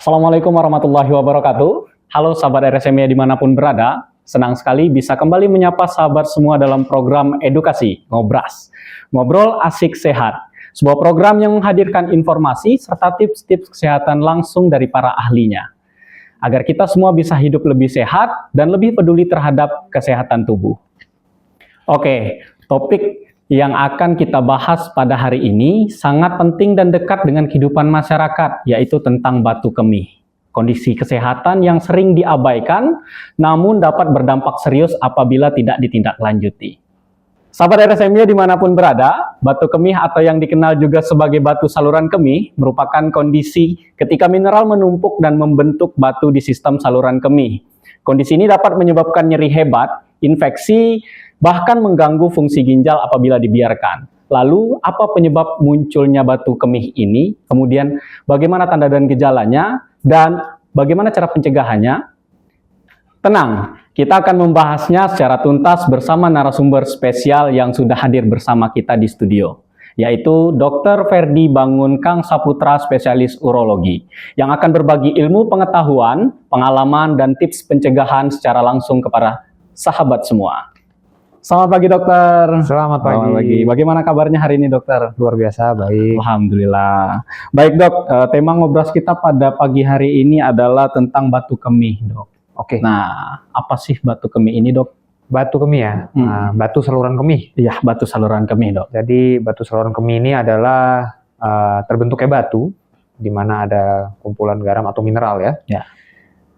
Assalamualaikum warahmatullahi wabarakatuh. Halo sahabat RSMIA dimanapun berada. Senang sekali bisa kembali menyapa sahabat semua dalam program edukasi Ngobras. Ngobrol asik sehat. Sebuah program yang menghadirkan informasi serta tips-tips kesehatan langsung dari para ahlinya. Agar kita semua bisa hidup lebih sehat dan lebih peduli terhadap kesehatan tubuh. Oke, topik yang akan kita bahas pada hari ini sangat penting dan dekat dengan kehidupan masyarakat, yaitu tentang batu kemih. Kondisi kesehatan yang sering diabaikan, namun dapat berdampak serius apabila tidak ditindaklanjuti. Sahabat RSMIA dimanapun berada, batu kemih atau yang dikenal juga sebagai batu saluran kemih merupakan kondisi ketika mineral menumpuk dan membentuk batu di sistem saluran kemih. Kondisi ini dapat menyebabkan nyeri hebat, infeksi, bahkan mengganggu fungsi ginjal apabila dibiarkan. Lalu, apa penyebab munculnya batu kemih ini? Kemudian, bagaimana tanda dan gejalanya? Dan bagaimana cara pencegahannya? Tenang, kita akan membahasnya secara tuntas bersama narasumber spesial yang sudah hadir bersama kita di studio, yaitu Dr. Ferdi Bangun Kang Saputra, spesialis urologi, yang akan berbagi ilmu pengetahuan, pengalaman, dan tips pencegahan secara langsung kepada sahabat semua. Selamat pagi dokter. Selamat pagi. Bagaimana kabarnya hari ini dokter? Luar biasa, baik. Alhamdulillah. Baik dok, tema ngobras kita pada pagi hari ini adalah tentang batu kemih dok. Oke. Nah, apa sih batu kemih ini dok? Batu kemih ya, batu saluran kemih. Iya, batu saluran kemih dok. Jadi batu saluran kemih ini adalah terbentuknya batu, di mana ada kumpulan garam atau mineral ya,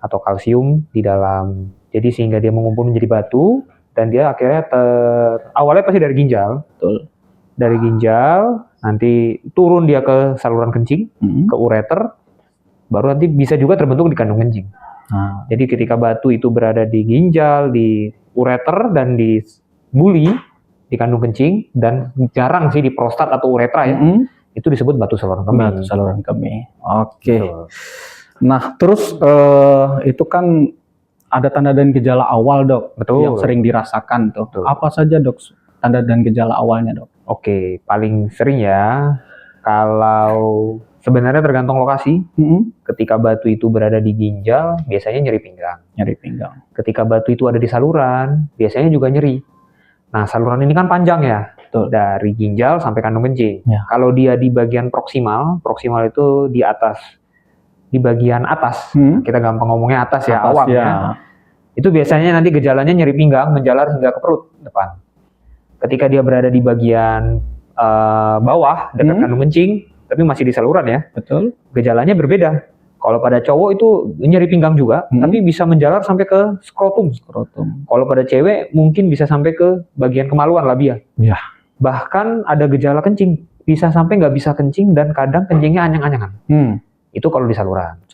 atau kalsium di dalam. Jadi sehingga dia mengumpul menjadi batu. Dan dia akhirnya awalnya pasti dari ginjal. Betul. Dari ginjal, nanti turun dia ke saluran kencing, ke ureter, baru nanti bisa juga terbentuk di kandung kencing. Jadi ketika batu itu berada di ginjal, di ureter, dan di buli, di kandung kencing, dan jarang sih di prostat atau uretra ya, itu disebut batu saluran kemih. Batu saluran kemih. Oke. Nah, terus itu kan ada tanda dan gejala awal dok, yang sering dirasakan tuh. Betul. Apa saja dok tanda dan gejala awalnya dok? Oke, paling sering ya, kalau sebenarnya tergantung lokasi. Ketika batu itu berada di ginjal, biasanya nyeri pinggang. Nyeri pinggang. Ketika batu itu ada di saluran, biasanya juga nyeri. Nah, saluran ini kan panjang ya, dari ginjal sampai kandung kencing. Ya. Kalau dia di bagian proksimal itu di atas. Di bagian atas, kita gampang ngomongnya atas ya, awam ya. Itu biasanya nanti gejalanya nyeri pinggang menjalar hingga ke perut depan. Ketika dia berada di bagian bawah dekat kandung kencing, tapi masih di saluran ya. Betul. Gejalanya berbeda. Kalau pada cowok itu nyeri pinggang juga, tapi bisa menjalar sampai ke skrotum. Kalau pada cewek mungkin bisa sampai ke bagian kemaluan labia. Ya. Bahkan ada gejala kencing, bisa sampai nggak bisa kencing dan kadang kencingnya anyang-anyangan. Itu kalau di saluran.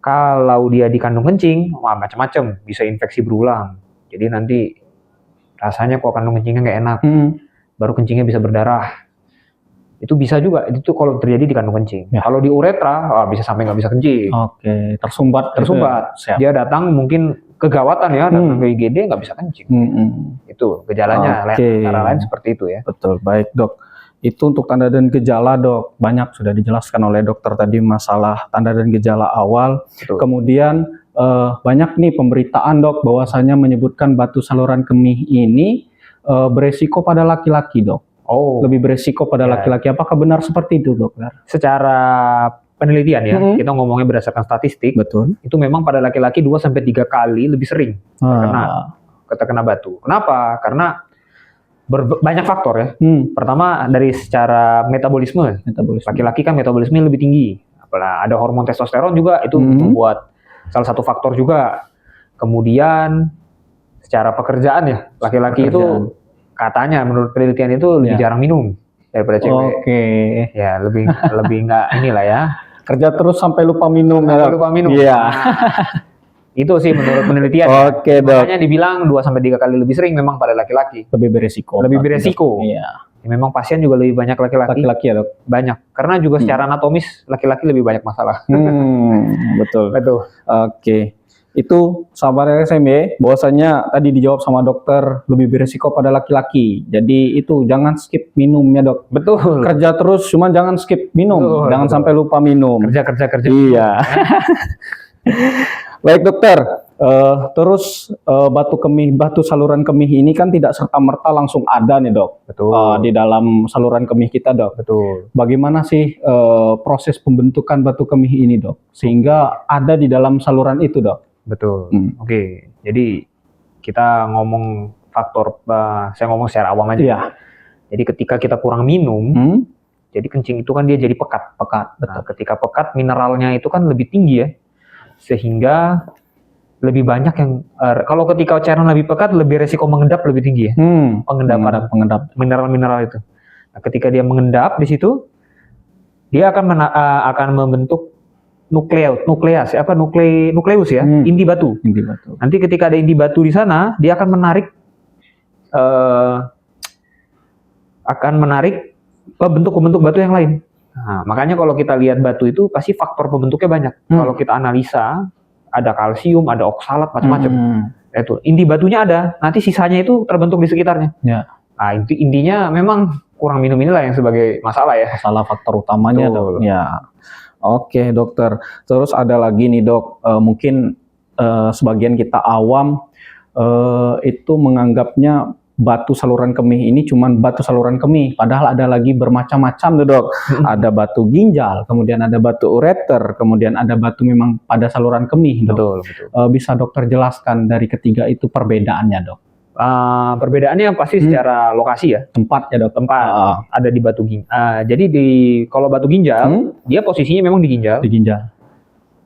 Kalau dia di kandung kencing, macam-macam, bisa infeksi berulang. Jadi nanti rasanya kok kandung kencingnya nggak enak, baru kencingnya bisa berdarah. Itu bisa juga, itu kalau terjadi di kandung kencing. Ya. Kalau di uretra, bisa sampai nggak bisa kencing. Oke, tersumbat. Dia datang mungkin kegawatan ya, datang ke IGD nggak bisa kencing. Itu gejalanya, antara lain seperti itu ya. Betul, baik dok. Itu untuk tanda dan gejala dok, banyak sudah dijelaskan oleh dokter tadi masalah tanda dan gejala awal. Betul. Kemudian banyak nih pemberitaan dok bahwasanya menyebutkan batu saluran kemih ini beresiko pada laki-laki dok. Lebih beresiko pada laki-laki. Apakah benar seperti itu dokter? Secara penelitian ya, kita ngomongnya berdasarkan statistik. Betul. Itu memang pada laki-laki 2-3 kali lebih sering terkena batu. Kenapa? Karena banyak faktor ya. Pertama dari secara metabolisme. Laki-laki kan metabolisme lebih tinggi. Ada hormon testosteron juga, itu membuat salah satu faktor juga. Kemudian secara pekerjaan ya, laki-laki itu katanya menurut penelitian itu lebih jarang minum daripada cewek. Ya lebih nggak inilah ya. Kerja terus sampai lupa minum. Iya. Itu sih menurut penelitian. Makanya dibilang 2-3 kali lebih sering memang pada laki-laki. Lebih beresiko. Iya. Ya, memang pasien juga lebih banyak laki-laki. Laki-laki ya dok? Banyak. Karena juga secara anatomis laki-laki lebih banyak masalah. Betul. Oke. Itu sahabat RSMY, bahwasanya tadi dijawab sama dokter lebih beresiko pada laki-laki. Jadi itu jangan skip minumnya dok. Betul. Kerja terus, cuman jangan skip minum. Betul, Jangan betul. sampai lupa minum. Kerja. Iya. Baik dokter. Terus batu saluran kemih ini kan tidak serta-merta langsung ada nih dok. Betul. Di dalam saluran kemih kita dok. Betul. Bagaimana sih proses pembentukan batu kemih ini dok? Sehingga ada di dalam saluran itu dok. Betul. Oke. Jadi kita ngomong faktor, saya ngomong secara awam aja. Iya. Jadi ketika kita kurang minum, jadi kencing itu kan dia jadi pekat. Nah, ketika pekat mineralnya itu kan lebih tinggi ya, sehingga lebih banyak yang kalau ketika cairan lebih pekat lebih resiko mengendap lebih tinggi ya. Pengendapan mineral-mineral itu. Nah, ketika dia mengendap di situ, dia akan membentuk nukleus ya, inti batu. Nanti ketika ada inti batu di sana, dia akan menarik pembentuk batu yang lain. Nah, makanya kalau kita lihat batu itu pasti faktor pembentuknya banyak. Kalau kita analisa, ada kalsium, ada oksalat, macam-macam. Itu inti batunya ada, nanti sisanya itu terbentuk di sekitarnya. Ya. Nah, intinya memang kurang minum inilah yang sebagai masalah ya. Masalah faktor utamanya dok. Ya. Oke dokter. Terus ada lagi nih dok, mungkin sebagian kita awam itu menganggapnya batu saluran kemih ini cuman batu saluran kemih, padahal ada lagi bermacam-macam tuh dok. Ada batu ginjal, kemudian ada batu ureter, kemudian ada batu memang pada saluran kemih dok. Betul. Bisa dokter jelaskan dari ketiga itu perbedaannya dok? Perbedaannya pasti secara lokasi ya, tempat ya dok. Ada di batu ginjal. Jadi kalau batu ginjal, dia posisinya memang di ginjal.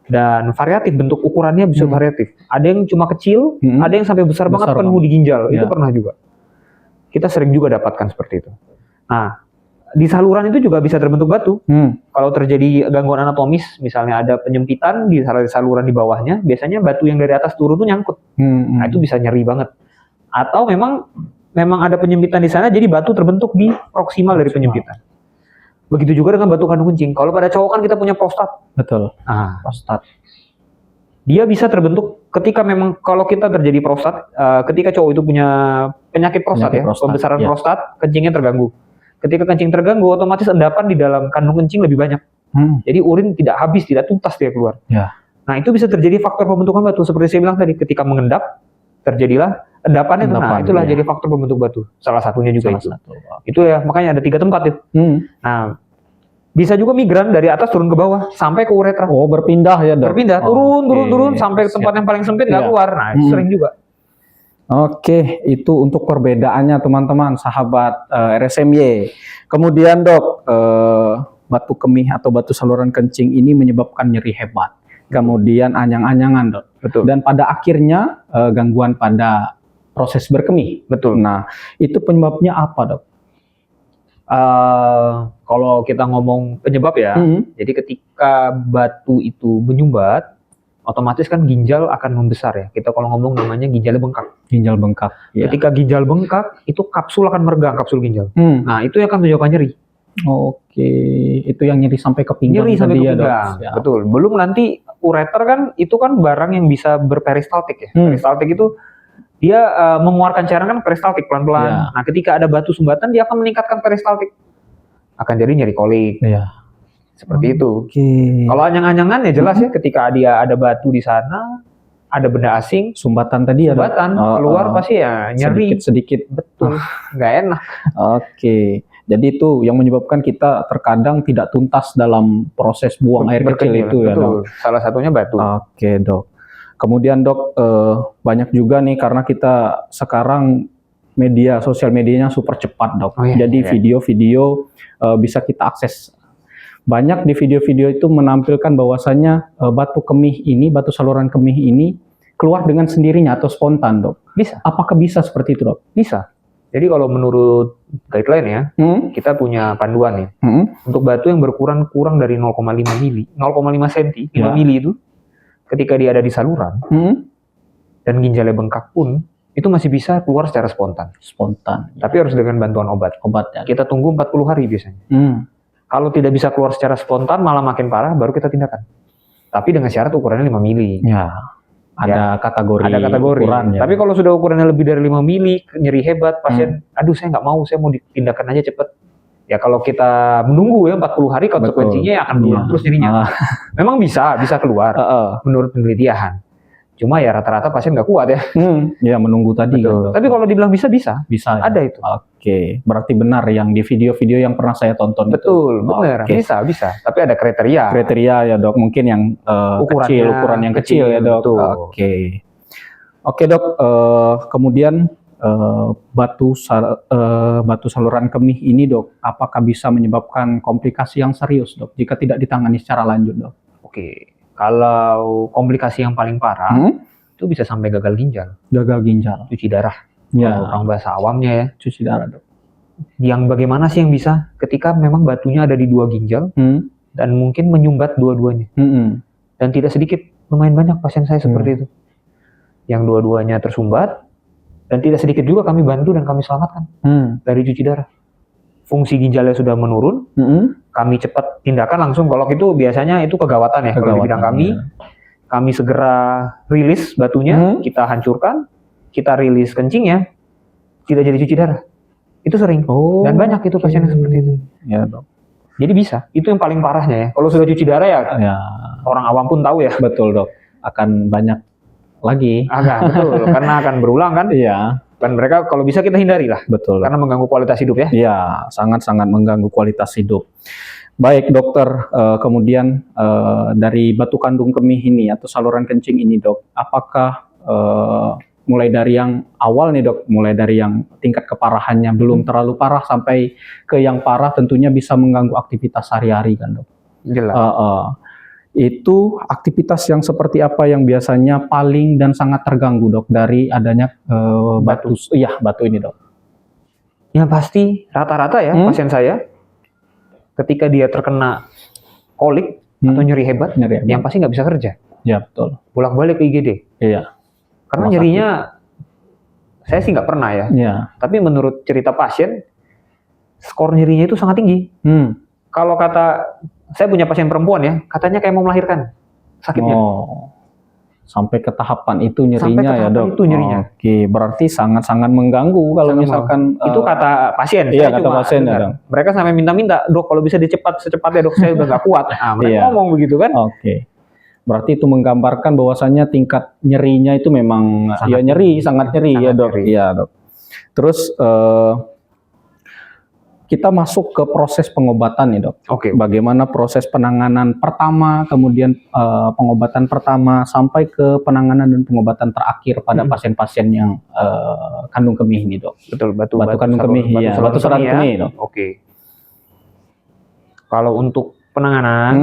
Dan variatif, bentuk ukurannya bisa variatif. Ada yang cuma kecil, ada yang sampai besar banget penuh di ginjal. Itu pernah juga. Kita sering juga dapatkan seperti itu. Nah, di saluran itu juga bisa terbentuk batu. Kalau terjadi gangguan anatomis, misalnya ada penyempitan di saluran di bawahnya, biasanya batu yang dari atas turun tuh nyangkut. Nah, itu bisa nyeri banget. Atau memang ada penyempitan di sana, jadi batu terbentuk di proksimal dari penyempitan. Begitu juga dengan batu kandung kencing. Kalau pada cowok kan kita punya prostat. Betul. Prostat. Dia bisa terbentuk ketika memang kalau kita terjadi prostat, ketika cowok itu punya penyakit prostat, pembesaran prostat, kencingnya terganggu. Ketika kencing terganggu, otomatis endapan di dalam kandung kencing lebih banyak. Jadi urin tidak habis, tidak tuntas dia keluar. Nah, itu bisa terjadi faktor pembentukan batu. Seperti saya bilang tadi, ketika mengendap, terjadilah endapan itu. Nah, itulah jadi faktor pembentuk batu. Salah satunya juga itu. Itu ya, makanya ada 3 tempat itu. Nah, bisa juga migran dari atas turun ke bawah sampai ke uretra. Oh, berpindah ya dok? Berpindah, turun sampai ke tempat yang paling sempit nggak keluar. Nah, itu sering juga. Oke, itu untuk perbedaannya teman-teman, sahabat RSMY. Kemudian dok, batu kemih atau batu saluran kencing ini menyebabkan nyeri hebat. Kemudian anyang-anyangan dok. Betul. Dan pada akhirnya gangguan pada proses berkemih. Betul. Nah, itu penyebabnya apa dok? Kalau kita ngomong penyebab ya, jadi ketika batu itu menyumbat, otomatis kan ginjal akan membesar ya. Kita kalau ngomong namanya ginjalnya bengkak. Ginjal bengkak. Ketika ginjal bengkak, itu kapsul akan meregang, kapsul ginjal. Nah, itu yang akan menyebabkan nyeri. Oke, itu yang nyeri sampai ke pinggang. Nyeri sampai ke pinggang, betul. Belum nanti ureter kan, itu kan barang yang bisa berperistaltik ya. Peristaltik itu dia mengeluarkan cairan kan peristaltik pelan-pelan. Nah, ketika ada batu sumbatan, dia akan meningkatkan peristaltik. Akan jadi nyeri kolik. Seperti itu. Kalau anyang-anyangan ya jelas ya, ketika dia ada batu di sana, ada benda asing, sumbatan tadi ya. Keluar pasti ya nyeri. Sedikit. Betul. Nggak enak. Oke. Jadi itu yang menyebabkan kita terkadang tidak tuntas dalam proses buang air kecil itu ya dok. Salah satunya batu. Oke dok. Kemudian dok, banyak juga nih karena kita sekarang sosial medianya super cepat dok. Jadi video-video bisa kita akses. Banyak di video-video itu menampilkan bahwasannya batu saluran kemih ini keluar dengan sendirinya atau spontan dok. Bisa. Apakah bisa seperti itu dok? Bisa. Jadi kalau menurut guideline ya, kita punya panduan ya. Untuk batu yang kurang dari 0,5 mili, 0,5 cm, 5 mili itu, ketika dia ada di saluran, dan ginjalnya bengkak pun, itu masih bisa keluar secara spontan. Tapi harus dengan bantuan obat. Ya. Kita tunggu 40 hari biasanya. Kalau tidak bisa keluar secara spontan, malah makin parah, baru kita tindakan. Tapi dengan syarat ukurannya 5 mili. Ada kategori. Ada kategori. Ukuran, ya. Tapi kalau sudah ukurannya lebih dari 5 mili, nyeri hebat, pasien, aduh saya nggak mau, saya mau dipindahkan aja cepet. Ya kalau kita menunggu ya 40 hari, konsekuensinya akan berulang terus jadinya. Memang bisa keluar menurut penelitian. Cuma ya rata-rata pasien nggak kuat ya. Ya menunggu tadi. Kan, tapi kalau dibilang bisa. Bisa. Ada ya? Itu. Oke, berarti benar yang di video-video yang pernah saya tonton. Betul, benar. Bisa. Tapi ada kriteria. Kriteria ya dok, mungkin yang ukuran yang kecil ya dok. Betul. Oke dok. Kemudian batu saluran kemih ini dok, apakah bisa menyebabkan komplikasi yang serius dok jika tidak ditangani secara lanjut dok? Oke, kalau komplikasi yang paling parah itu bisa sampai gagal ginjal. Gagal ginjal, cuci darah. Ya. Orang bahasa awamnya ya, cuci darah dok. Yang bagaimana sih yang bisa ketika memang batunya ada di 2 ginjal dan mungkin menyumbat dua-duanya. Dan tidak sedikit, lumayan banyak pasien saya seperti itu. Yang dua-duanya tersumbat. Dan tidak sedikit juga kami bantu dan kami selamatkan dari cuci darah. Fungsi ginjalnya sudah menurun, kami cepat tindakan langsung. Kalau itu biasanya itu kegawatan ya. Kalau di bidang kami segera rilis batunya, kita hancurkan, kita rilis kencingnya, tidak jadi cuci darah. Itu sering. Dan banyak itu pasien yang seperti itu. Ya, dok. Jadi bisa. Itu yang paling parahnya ya. Kalau sudah cuci darah ya, orang awam pun tahu ya. Betul dok. Akan banyak lagi. Betul, karena akan berulang kan? Iya. Dan mereka kalau bisa kita hindari lah. Betul. Karena mengganggu kualitas hidup ya. Iya, sangat-sangat mengganggu kualitas hidup. Baik dokter, kemudian dari batu kandung kemih ini atau saluran kencing ini dok, apakah mulai dari yang awal nih dok, mulai dari yang tingkat keparahannya belum terlalu parah sampai ke yang parah tentunya bisa mengganggu aktivitas sehari-hari kan dok? Jelas. Itu aktivitas yang seperti apa yang biasanya paling dan sangat terganggu dok dari adanya batu ini dok? Yang pasti rata-rata ya pasien saya ketika dia terkena kolik atau nyeri hebat, yang pasti nggak bisa kerja. Ya betul. Bolak-balik ke IGD. Iya. Karena nyerinya saya sih nggak pernah ya. Tapi menurut cerita pasien, skor nyerinya itu sangat tinggi. Kalau kata saya punya pasien perempuan ya, katanya kayak mau melahirkan sakitnya. Sampai ke tahapan itu nyerinya ya dok. Itu nyerinya. Oke, berarti sangat-sangat mengganggu kalau misalkan itu kata pasien. Iya, kata pasien ya dok. Mereka sampai minta-minta, dok kalau bisa secepatnya dok, saya udah nggak kuat. Mereka ngomong begitu kan? Oke. Berarti itu menggambarkan bahwasannya tingkat nyerinya itu memang sangat nyeri ya dok. Iya dok. Terus kita masuk ke proses pengobatan nih dok. Bagaimana proses penanganan pertama, kemudian pengobatan pertama sampai ke penanganan dan pengobatan terakhir pada pasien-pasien yang kandung kemih ini dok. Betul, batu kandung kemih, batu saluran kemih dok. Kalau untuk penanganan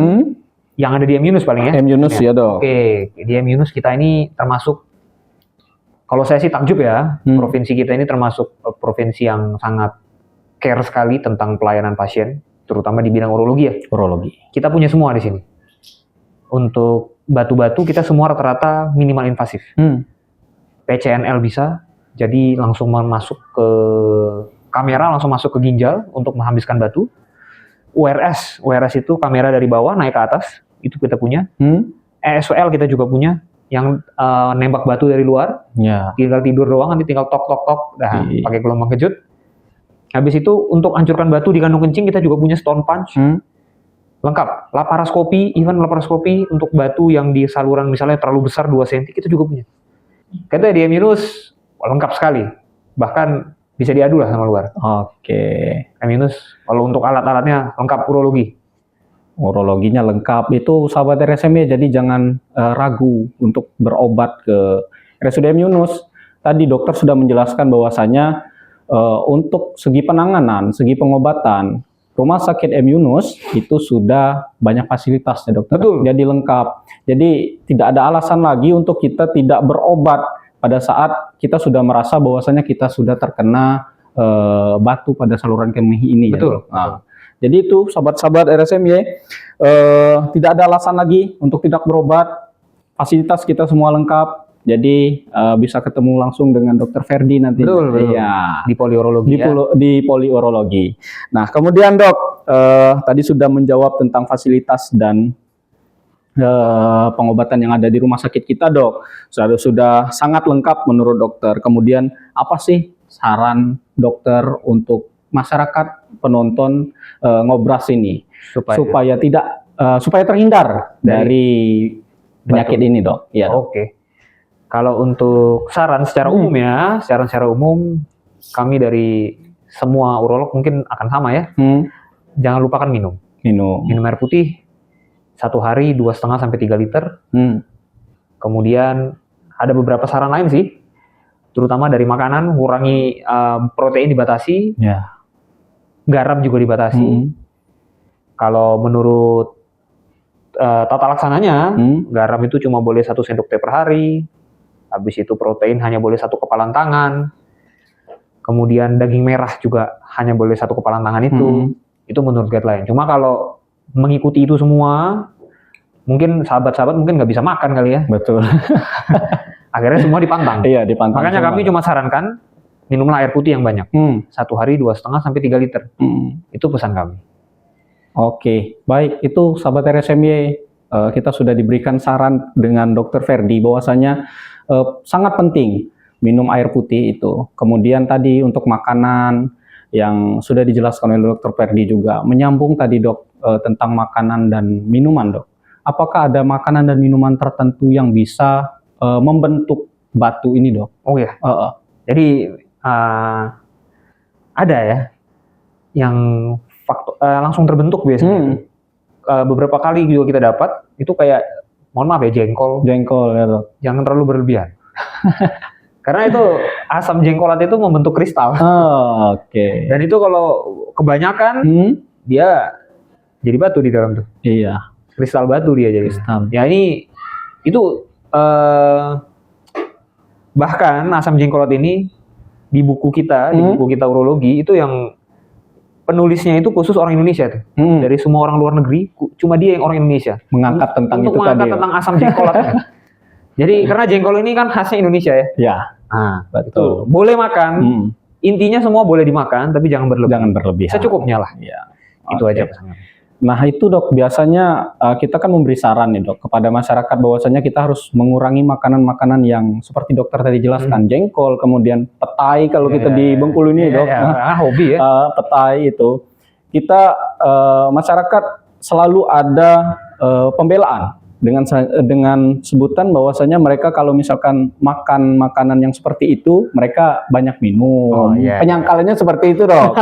yang ada di M Yunus paling ya. M Yunus ya dok. Di M Yunus kita ini termasuk, kalau saya sih takjub ya, provinsi kita ini termasuk provinsi yang sangat care sekali tentang pelayanan pasien, terutama di bidang urologi ya. Urologi. Kita punya semua di sini. Untuk batu-batu kita semua rata-rata minimal invasif. PCNL bisa, jadi langsung masuk ke kamera, langsung masuk ke ginjal untuk menghabiskan batu. URS itu kamera dari bawah naik ke atas, itu kita punya. ESWL kita juga punya, yang nembak batu dari luar. Tinggal tidur doang, nanti tinggal tok pakai gelombang kejut. Habis itu untuk hancurkan batu di kandung kencing kita juga punya stone punch. Lengkap. Laparoskopi untuk batu yang di saluran misalnya terlalu besar 2 cm kita juga punya. Katanya di M Yunus lengkap sekali. Bahkan bisa diadu lah sama luar. M Yunus kalau untuk alat-alatnya lengkap urologi. Urologinya lengkap. Itu sahabat RSME, jadi jangan ragu untuk berobat ke RSUD M Yunus. Tadi dokter sudah menjelaskan bahwasanya untuk segi penanganan, segi pengobatan, Rumah Sakit M Yunus itu sudah banyak fasilitas ya dokter. Betul. Jadi lengkap. Jadi tidak ada alasan lagi untuk kita tidak berobat pada saat kita sudah merasa bahwasanya kita sudah terkena batu pada saluran kemih ini. Betul. Ya, jadi itu sahabat-sahabat RSMY, tidak ada alasan lagi untuk tidak berobat. Fasilitas kita semua lengkap. Jadi bisa ketemu langsung dengan Dokter Ferdi nanti. Betul. Ya. Di poliurologi. Di poliurologi. Nah, kemudian dok, tadi sudah menjawab tentang fasilitas dan pengobatan yang ada di rumah sakit kita, Dok. Sudah sangat lengkap menurut dokter. Kemudian apa sih saran dokter untuk masyarakat penonton Ngobras ini supaya terhindar dari penyakit ini, Dok? Ya, Dok. Oke. Kalau untuk saran secara umum ya, secara umum kami dari semua urolog mungkin akan sama ya. Jangan lupakan minum air putih 1 hari 2,5 sampai 3 liter. Kemudian ada beberapa saran lain sih, terutama dari makanan, kurangi protein dibatasi, garam juga dibatasi. Kalau menurut tata laksananya, garam itu cuma boleh 1 sendok teh per hari. Habis itu protein hanya boleh 1 kepalan tangan. Kemudian daging merah juga hanya boleh 1 kepalan tangan itu. Itu menurut guideline. Cuma kalau mengikuti itu semua, mungkin sahabat-sahabat mungkin nggak bisa makan kali ya. Betul. Akhirnya semua dipantang. Iya, dipantang. Makanya kami cuma sarankan minumlah air putih yang banyak. 1 hari 2,5 sampai 3 liter. Itu pesan kami. Oke, baik. Itu sahabat RSMY, kita sudah diberikan saran dengan Dr. Ferdi bahwasanya sangat penting minum air putih itu. Kemudian tadi untuk makanan yang sudah dijelaskan oleh Dr. Ferdi juga. Menyambung tadi, Dok, tentang makanan dan minuman, Dok. Apakah ada makanan dan minuman tertentu yang bisa membentuk batu ini, Dok? Oh ya. Jadi ada ya yang langsung terbentuk biasanya. Beberapa kali juga kita dapat itu kayak, mohon maaf ya, jengkol ya, Dok. Jangan terlalu berlebihan. Karena itu asam jengkolat itu membentuk kristal. Oke. Dan itu kalau kebanyakan dia jadi batu di dalam tuh. Iya. Kristal batu dia jadi. Ya itu bahkan asam jengkolat ini di buku kita, di buku kita urologi itu yang penulisnya itu khusus orang Indonesia tuh. Dari semua orang luar negeri, cuma dia yang orang Indonesia mengangkat tentang itu tadi. Tentang asam jengkolat. Jadi karena jengkol ini kan khasnya Indonesia ya. Ya. Betul. Boleh makan. Intinya semua boleh dimakan, tapi jangan berlebihan. Secukupnya lah. Ya. Itu aja pesannya. Nah itu, Dok, biasanya kita kan memberi saran nih, Dok, kepada masyarakat bahwasanya kita harus mengurangi makanan-makanan yang seperti dokter tadi jelaskan, jengkol, kemudian petai kalau kita di Bengkulu ini, Dok. Hobi ya. Petai itu. Kita masyarakat selalu ada pembelaan dengan sebutan bahwasanya mereka kalau misalkan makan makanan yang seperti itu, mereka banyak minum. Penyangkalannya seperti itu, Dok.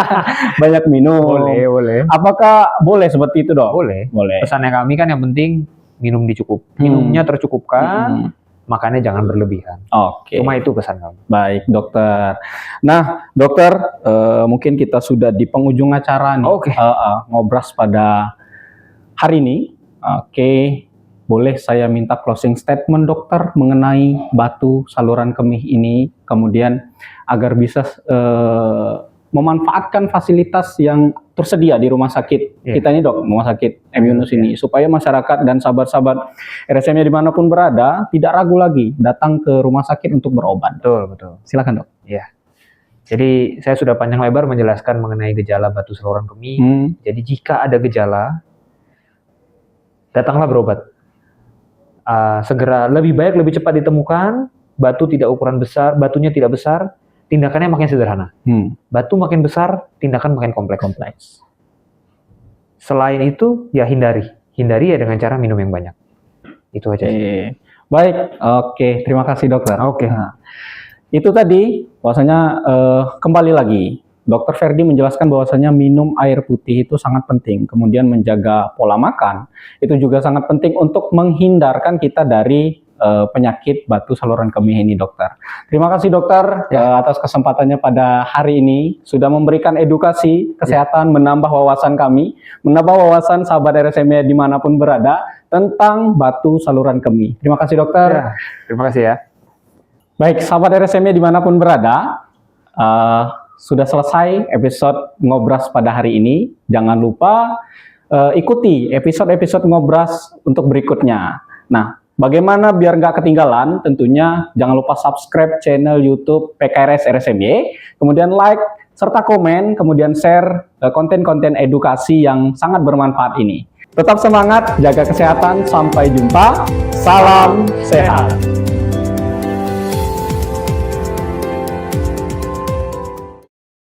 Banyak minum. Boleh. Apakah boleh seperti itu, Dok? Boleh. Pesannya kami kan yang penting minumnya tercukupkan, makannya jangan berlebihan. Oke. Cuma itu pesan kami. Baik, dokter. Nah, dokter, mungkin kita sudah di penghujung acara nih. Ngobras pada hari ini. Oke. Boleh saya minta closing statement, dokter, mengenai batu saluran kemih ini, kemudian agar bisa memanfaatkan fasilitas yang tersedia di rumah sakit kita ini, Dok, rumah sakit M. Yunus ini, supaya masyarakat dan sahabat-sahabat RSMY dimanapun berada tidak ragu lagi datang ke rumah sakit untuk berobat. Betul. Silakan, Dok. Iya. Jadi saya sudah panjang lebar menjelaskan mengenai gejala batu saluran kemih. Jadi jika ada gejala, datanglah berobat. Segera, lebih baik lebih cepat ditemukan. Batunya tidak besar, tindakannya makin sederhana. Batu makin besar, tindakan makin kompleks. Selain itu, ya hindari ya dengan cara minum yang banyak. Itu aja. Baik, oke, terima kasih, dokter. Nah, itu tadi bahwasanya kembali lagi Dr. Ferdi menjelaskan bahwasanya minum air putih itu sangat penting, kemudian menjaga pola makan itu juga sangat penting untuk menghindarkan kita dari penyakit batu saluran kemih ini, dokter. Terima kasih, dokter, atas kesempatannya pada hari ini, sudah memberikan edukasi kesehatan, menambah wawasan kami, menambah wawasan sahabat RSMY dimanapun berada tentang batu saluran kemih. Terima kasih, dokter. Terima kasih ya. Baik, sahabat RSMY dimanapun berada, sudah selesai episode Ngobras pada hari ini. Jangan lupa ikuti episode-episode Ngobras untuk berikutnya. Nah, bagaimana biar nggak ketinggalan? Tentunya jangan lupa subscribe channel YouTube PKRS RSMY, kemudian like, serta komen, kemudian share konten-konten edukasi yang sangat bermanfaat ini. Tetap semangat, jaga kesehatan, sampai jumpa. Salam sehat.